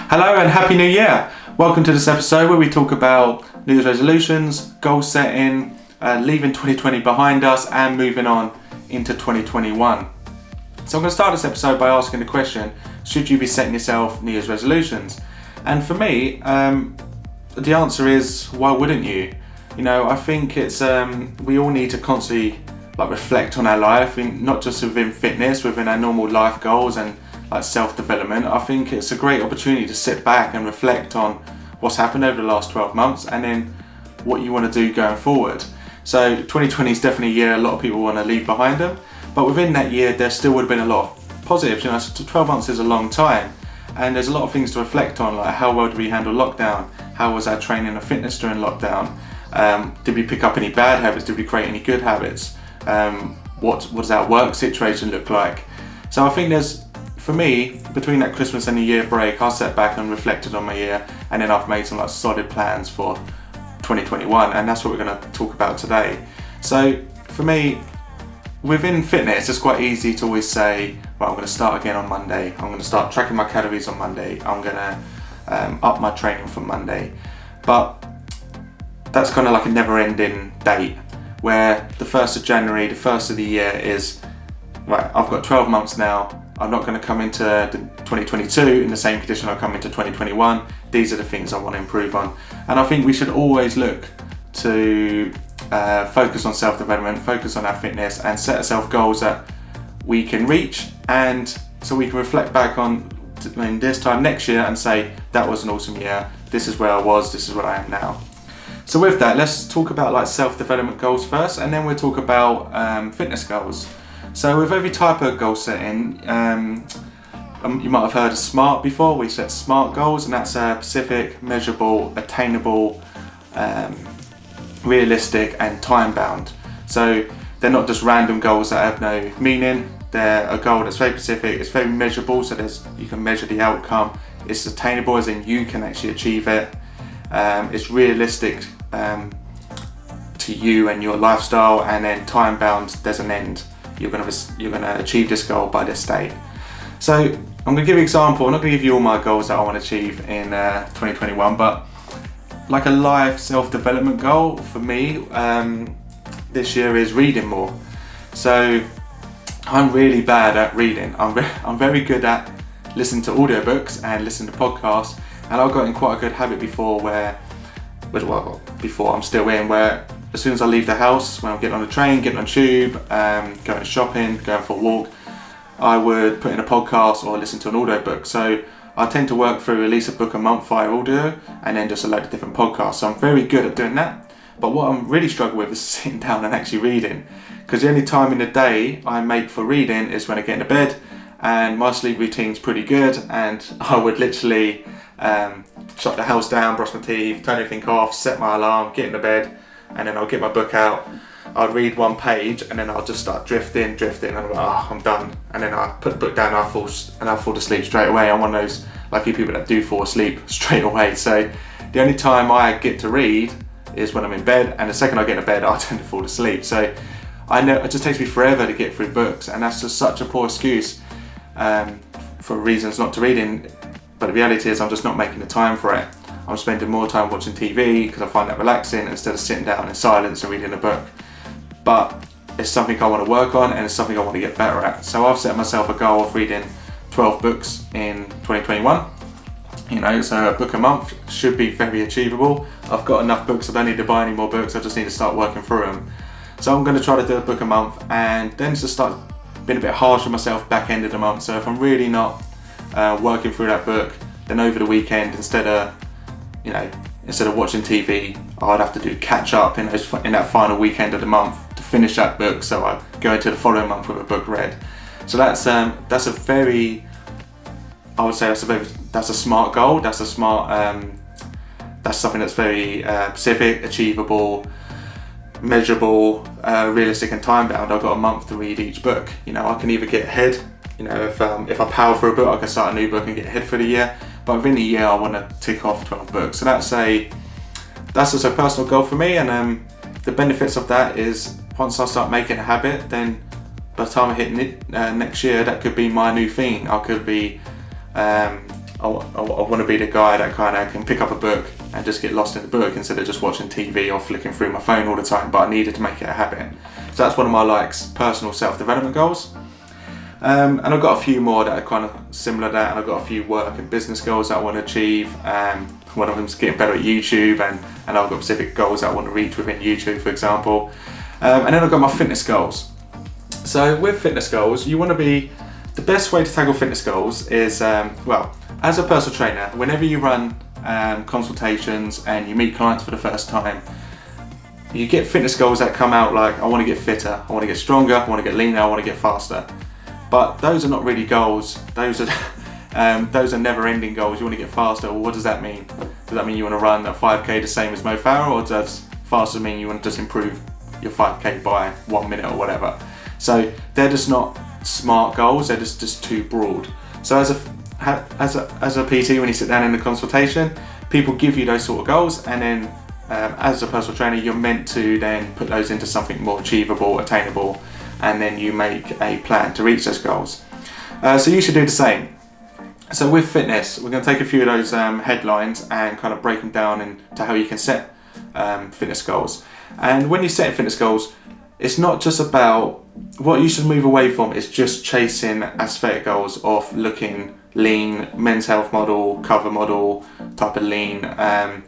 Hello and Happy New Year! Welcome to this episode where we talk about New Year's resolutions, goal setting, leaving 2020 behind us and moving on into 2021. So I'm going to start this episode by asking the question, should you be setting yourself New Year's resolutions? And for me, the answer is, why wouldn't you? You know, I think it's we all need to constantly reflect on our life, not just within fitness, within our normal life goals and self-development. I think it's a great opportunity to sit back and reflect on what's happened over the last 12 months and then what you want to do going forward. So 2020 is definitely a year a lot of people want to leave behind them, but within that year there still would have been a lot of positives. You know, 12 months is a long time and there's a lot of things to reflect on, like how well did we handle lockdown, how was our training and fitness during lockdown, did we pick up any bad habits, did we create any good habits, what does our work situation look like. So I think for me, between that Christmas and New Year break, I sat back and reflected on my year, and then I've made some solid plans for 2021, and that's what we're going to talk about today. So for me, within fitness, it's quite easy to always say, well, I'm going to start again on Monday, I'm going to start tracking my calories on Monday, I'm going to up my training from Monday. But that's kind of like a never-ending date, where the 1st of January, the first of the year is, right, I've got 12 months now, I'm not going to come into 2022 in the same condition I come into 2021. These are the things I want to improve on. And I think we should always look to focus on self-development, focus on our fitness and set ourselves goals that we can reach, and so we can reflect back on this time next year and say, that was an awesome year, this is where I was, this is where I am now. So with that, let's talk about self-development goals first, and then we'll talk about fitness goals. So with every type of goal setting, you might have heard of SMART before. We set SMART goals, and that's specific, measurable, attainable, realistic and time-bound. So they're not just random goals that have no meaning. They're a goal that's very specific, it's very measurable, so you can measure the outcome. It's attainable, as in you can actually achieve it. It's realistic to you and your lifestyle, and then time-bound, there's an end. You're going to achieve this goal by this date. So I'm going to give you an example. I'm not going to give you all my goals that I want to achieve in 2021, but like a life self-development goal for me this year is reading more. So I'm really bad at reading. I'm very good at listening to audiobooks and listening to podcasts, and I've got in quite a good habit before I'm still in, where as soon as I leave the house, when I'm getting on the train, getting on tube, going shopping, going for a walk, I would put in a podcast or listen to an audiobook. So I tend to work through at least a book a month via audio, and then just a load of different podcasts. So I'm very good at doing that. But what I'm really struggling with is sitting down and actually reading, because the only time in the day I make for reading is when I get into bed, and my sleep routine's pretty good, and I would literally shut the house down, brush my teeth, turn everything off, set my alarm, get into bed, and then I'll get my book out, I'll read one page, and then I'll just start drifting, and I'm like, I'm done. And then I put the book down and I fall to sleep straight away. I'm one of those lucky people that do fall asleep straight away. So the only time I get to read is when I'm in bed, and the second I get to bed, I tend to fall asleep. So I know it just takes me forever to get through books, and that's just such a poor excuse for reasons not to reading. But the reality is I'm just not making the time for it. I'm spending more time watching TV because I find that relaxing instead of sitting down in silence and reading a book. But it's something I want to work on, and it's something I want to get better at. So I've set myself a goal of reading 12 books in 2021. You know, so a book a month should be very achievable. I've got enough books, I don't need to buy any more books, I just need to start working through them. So I'm going to try to do a book a month, and then just start being a bit harsh on myself back end of the month. So if I'm really not working through that book, then over the weekend, instead of watching TV, I'd have to do catch up in that final weekend of the month to finish that book, so I go into the following month with a book read. So that's a very, I would say that's a smart goal. That's a smart that's something that's very specific, achievable, measurable, realistic and time bound. I've got a month to read each book. You know, I can either get ahead. You know, if I power through a book, I can start a new book and get ahead for the year. But within the year, I want to tick off 12 books. So that's just a personal goal for me. And the benefits of that is, once I start making a habit, then by the time I hit next year, that could be my new thing. I could be I want to be the guy that kind of can pick up a book and just get lost in the book instead of just watching TV or flicking through my phone all the time, but I needed to make it a habit. So that's one of my personal self-development goals. And I've got a few more that are kind of similar to that, and I've got a few work and business goals that I want to achieve. One of them is getting better at YouTube, and I've got specific goals that I want to reach within YouTube, for example. And then I've got my fitness goals. So with fitness goals, you want to be, the best way to tackle fitness goals is, as a personal trainer, whenever you run consultations and you meet clients for the first time, you get fitness goals that come out like, I want to get fitter, I want to get stronger, I want to get leaner, I want to get faster. But those are not really goals. Those are never-ending goals. You want to get faster. Well, what does that mean? Does that mean you want to run a 5k the same as Mo Farah, or does faster mean you want to just improve your 5k by 1 minute or whatever? So they're just not smart goals. They're just too broad. So as a PT, when you sit down in the consultation, people give you those sort of goals, and then as a personal trainer, you're meant to then put those into something more achievable, attainable, and then you make a plan to reach those goals. So you should do the same. So with fitness, we're going to take a few of those headlines and kind of break them down into how you can set fitness goals. And when you set fitness goals, it's not just about what you should move away from. It's just chasing aesthetic goals of looking lean, men's health model, cover model type of lean, and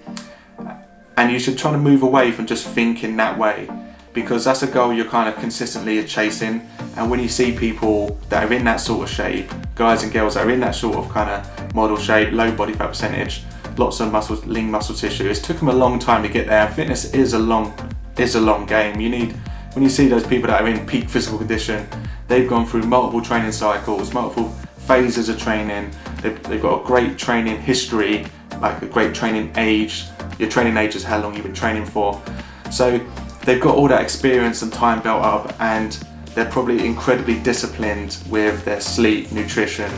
you should try to move away from just thinking that way, because that's a goal you're kind of consistently chasing. And when you see people that are in that sort of shape, guys and girls that are in that sort of kind of model shape, low body fat percentage, lots of muscles, lean muscle tissue, it's took them a long time to get there. Fitness is a long game. When you see those people that are in peak physical condition, they've gone through multiple training cycles, multiple phases of training. They've got a great training history, like a great training age. Your training age is how long you've been training for. So they've got all that experience and time built up, and they're probably incredibly disciplined with their sleep, nutrition,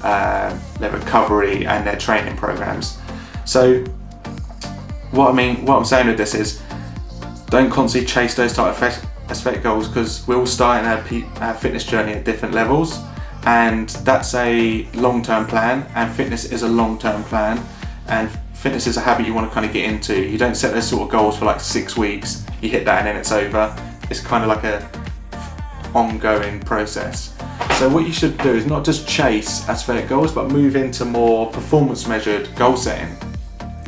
their recovery, and their training programs. So what I'm saying with this is, don't constantly chase those type of aesthetic goals, because we're all starting our fitness journey at different levels, and that's a long-term plan, and fitness is a long-term plan, and fitness is a habit you want to kind of get into. You don't set those sort of goals for like 6 weeks, you hit that and then it's over. It's kind of like a ongoing process. So what you should do is not just chase aesthetic goals, but move into more performance measured goal setting.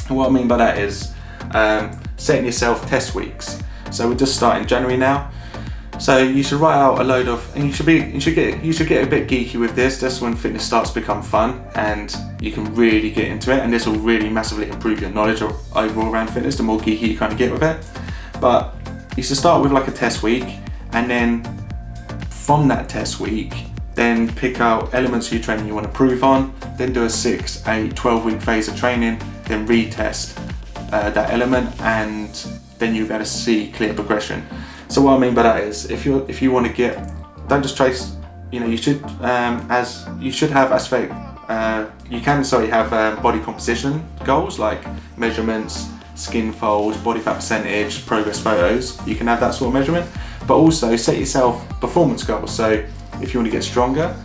And what I mean by that is setting yourself test weeks. So we're just starting January now. So you should write out a load of, and you should get a bit geeky with this. That's when fitness starts to become fun, and you can really get into it. And this will really massively improve your knowledge overall around fitness. The more geeky you kind of get with it. But you should start with like a test week, and then from that test week, then pick out elements of your training you want to improve on. Then do a 6, 8, 12-week phase of training. Then retest that element, and then you're going to see clear progression. So what I mean by that is, if you want to don't just trace. You should have aesthetic. You can have body composition goals like measurements, skin folds, body fat percentage, progress photos. You can have that sort of measurement, but also set yourself performance goals. So if you want to get stronger,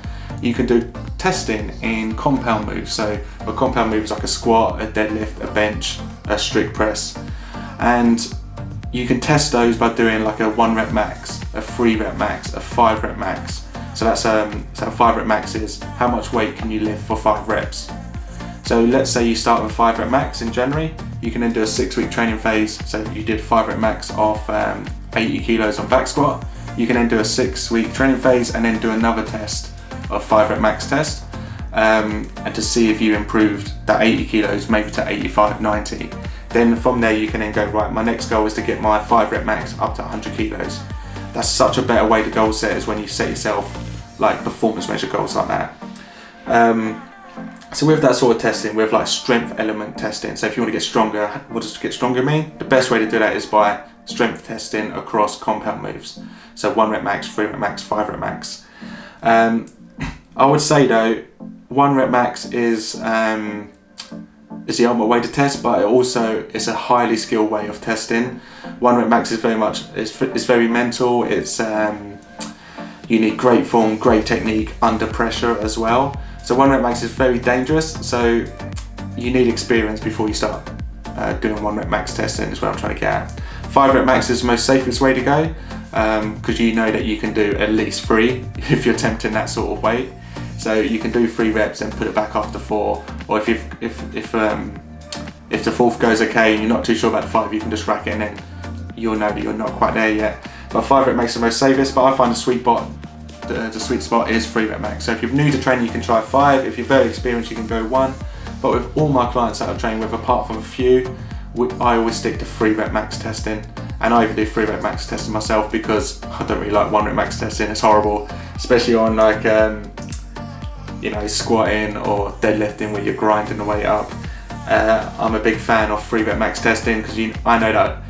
you can do testing in compound moves. So a compound move is like a squat, a deadlift, a bench, a strict press, and you can test those by doing like a 1 rep max, a 3 rep max, a 5 rep max. So that's so 5 rep max is how much weight can you lift for 5 reps. So let's say you start with 5 rep max in January, you can then do a 6-week training phase. So you did 5 rep max of 80 kilos on back squat. You can then do a 6-week training phase and then do another test of 5 rep max test, and to see if you improved that 80 kilos maybe to 85, 90. Then from there you can then go, right, my next goal is to get my 5 rep max up to 100 kilos. That's such a better way to goal set, is when you set yourself like performance measure goals like that. So with that sort of testing, with like strength element testing, so if you want to get stronger, what does get stronger mean? The best way to do that is by strength testing across compound moves. So 1 rep max, 3 rep max, 5 rep max. I would say though, 1 rep max is the ultimate way to test, but it's a highly skilled way of testing. 1 rep max is very mental. It's you need great form, great technique under pressure as well. So 1 rep max is very dangerous, so you need experience before you start doing 1 rep max testing is what I'm trying to get at. 5 rep max is the most safest way to go, because you know that you can do at least 3 if you're attempting that sort of weight. So you can do 3 reps and put it back after 4, or if the 4th goes okay and you're not too sure about the 5, you can just rack it and then you'll know that you're not quite there yet. But 5 rep max is the most safest, but I find the sweet spot is 3 rep max. So if you're new to training, you can try 5. If you're very experienced, you can go 1. But with all my clients that I've trained with, apart from a few, I always stick to 3 rep max testing. And I even do 3 rep max testing myself because I don't really like 1 rep max testing. It's horrible, especially on like squatting or deadlifting where you're grinding the weight up. I'm a big fan of 3 rep max testing because I know that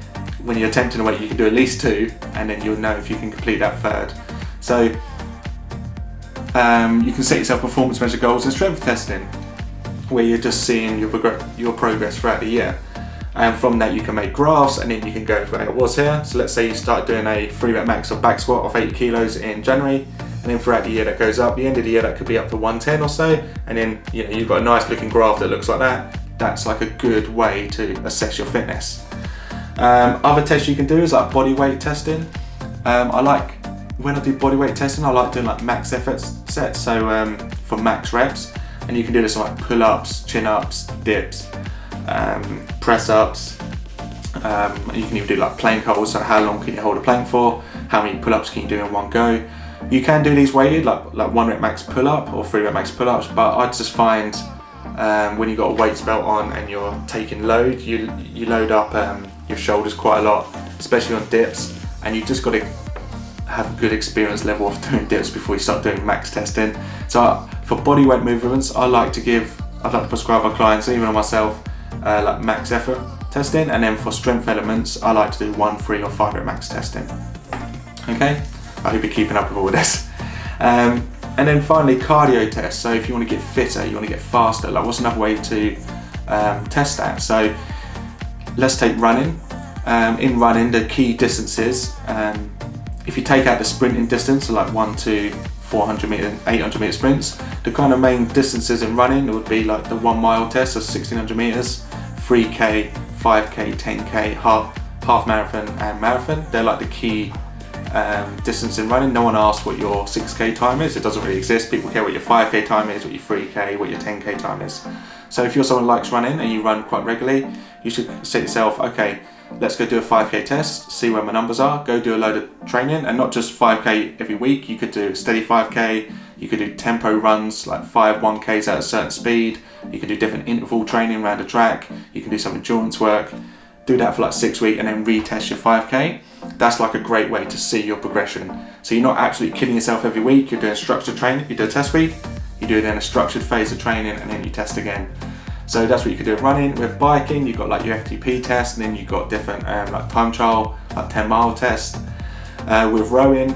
when you're attempting a weight, you can do at least 2, and then you'll know if you can complete that 3rd. So you can set yourself performance measure goals and strength testing, where you're just seeing your progress throughout the year. And from that you can make graphs, and then you can go where it was here. So let's say you start doing a 3 rep max of back squat of 80 kilos in January, and then throughout the year that goes up. The end of the year that could be up to 110 or so, and then you've got a nice looking graph that looks like that. That's like a good way to assess your fitness. Other tests you can do is like body weight testing. When I do body weight testing, I like doing like max effort sets, so for max reps, and you can do this on like pull-ups, chin-ups, dips, press-ups. You can even do like plank holds, so how long can you hold a plank for, how many pull-ups can you do in one go. You can do these weighted, like 1 rep max pull-up or 3 rep max pull-ups, but I just find when you've got a weights belt on and you're taking load, you load up your shoulders quite a lot, especially on dips, and you just got to have a good experience level of doing dips before you start doing max testing. So for body weight movements, I like to prescribe my clients, even on myself, like max effort testing, and then for strength elements, I like to do 1, 3 or 5 rep max testing. Okay, I hope you're keeping up with all this. And then finally, cardio tests. So if you want to get fitter, you want to get faster, like what's another way to test that? So let's take running. In running, the key distances, if you take out the sprinting distance, so like 1 to 400 meter, 800 meter sprints, the kind of main distances in running would be like the 1 mile test, so 1600 meters, 3k, 5k, 10k, half marathon and marathon. They're like the key distance in running. No one asks what your 6k time is, it doesn't really exist. People care what your 5k time is, what your 3k, what your 10k time is. So if you're someone who likes running and you run quite regularly, you should say to yourself, okay, let's go do a 5k test, see where my numbers are, go do a load of training, and not just 5k every week. You could do a steady 5k, you could do tempo runs, like 5 1ks at a certain speed, you could do different interval training around the track, you can do some endurance work, do that for like 6 weeks and then retest your 5k. That's like a great way to see your progression. So you're not absolutely killing yourself every week, you're doing structured training, you do a test week, you do then a structured phase of training, and then you test again. So that's what you could do with running. With biking, you've got like your FTP test, and then you've got different like time trial, like 10-mile test. With rowing,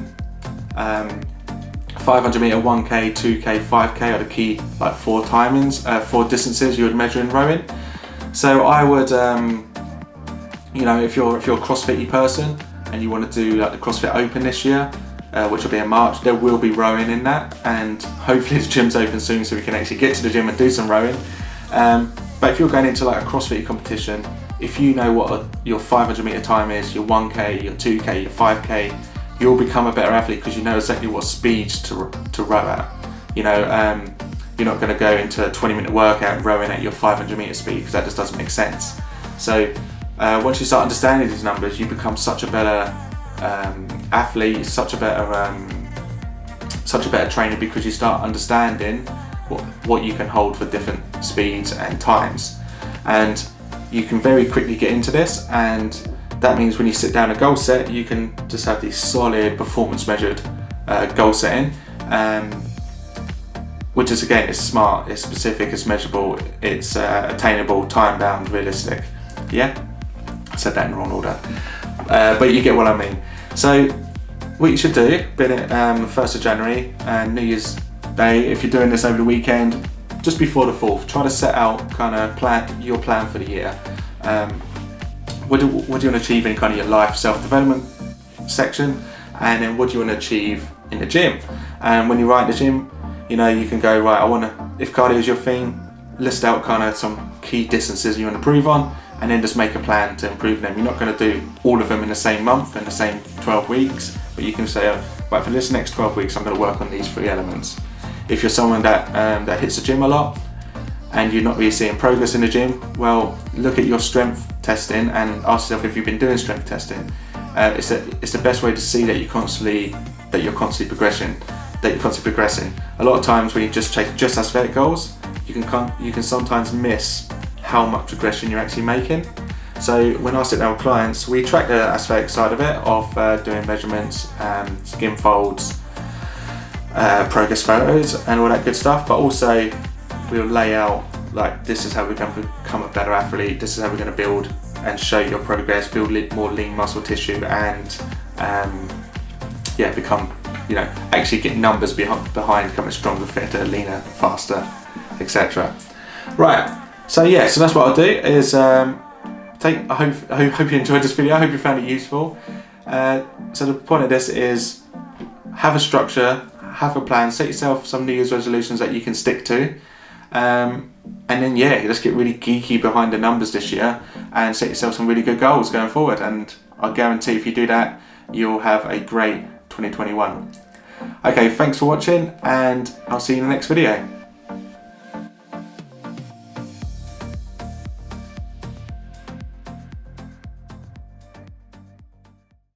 500 meter, 1k, 2k, 5k are the key like 4 timings, 4 distances you would measure in rowing. So I would, if you're a CrossFit-y person and you want to do like the CrossFit Open this year, which will be in March, there will be rowing in that, and hopefully the gym's open soon so we can actually get to the gym and do some rowing. But if you're going into like a CrossFit competition, if you know what your 500 meter time is, your 1k, your 2k, your 5k, you'll become a better athlete because you know exactly what speeds to row at. You're not going to go into a 20-minute workout rowing at your 500 meter speed, because that just doesn't make sense. So once you start understanding these numbers, you become such a better athlete, such a better trainer, because you start understanding what you can hold for different speeds and times, and you can very quickly get into this. And that means when you sit down a goal set, you can just have these solid performance measured goal setting, which is, again, it's smart, it's specific, it's measurable, it's attainable, time bound, realistic. Yeah, I said that in the wrong order, but you get what I mean. So what you should do, being it 1st of January and New Year's Day, if you're doing this over the weekend, just before the 4th, try to set out kind of your plan for the year. What do you want to achieve in kind of your life self-development section, and then what do you want to achieve in the gym? And when you write in the gym, you can go, right, I want to if cardio is your thing, list out kind of some key distances you want to improve on, and then just make a plan to improve them. You're not going to do all of them in the same month, in the same 12 weeks, but you can say, right, for this next 12 weeks, I'm going to work on these 3 elements. If you're someone that hits the gym a lot and you're not really seeing progress in the gym, well, look at your strength testing and ask yourself if you've been doing strength testing. It's the best way to see that you're constantly progressing. A lot of times when you just chase just aesthetic goals, you can sometimes miss how much progression you're actually making. So when I sit down with clients, we track the aesthetic side of it, of doing measurements, skin folds, progress photos and all that good stuff, but also we'll lay out, like, this is how we're going to become a better athlete, this is how we're going to build and show your progress, build more lean muscle tissue, and become, actually get numbers behind becoming stronger, fitter, leaner, faster, etc. Right, so that's what I'll do is I hope you enjoyed this video. I hope you found it useful. So the point of this is have a structure, have a plan, set yourself some New Year's resolutions that you can stick to, and then let's get really geeky behind the numbers this year and set yourself some really good goals going forward, and I guarantee if you do that, you'll have a great 2021. Okay, thanks for watching, and I'll see you in the next video.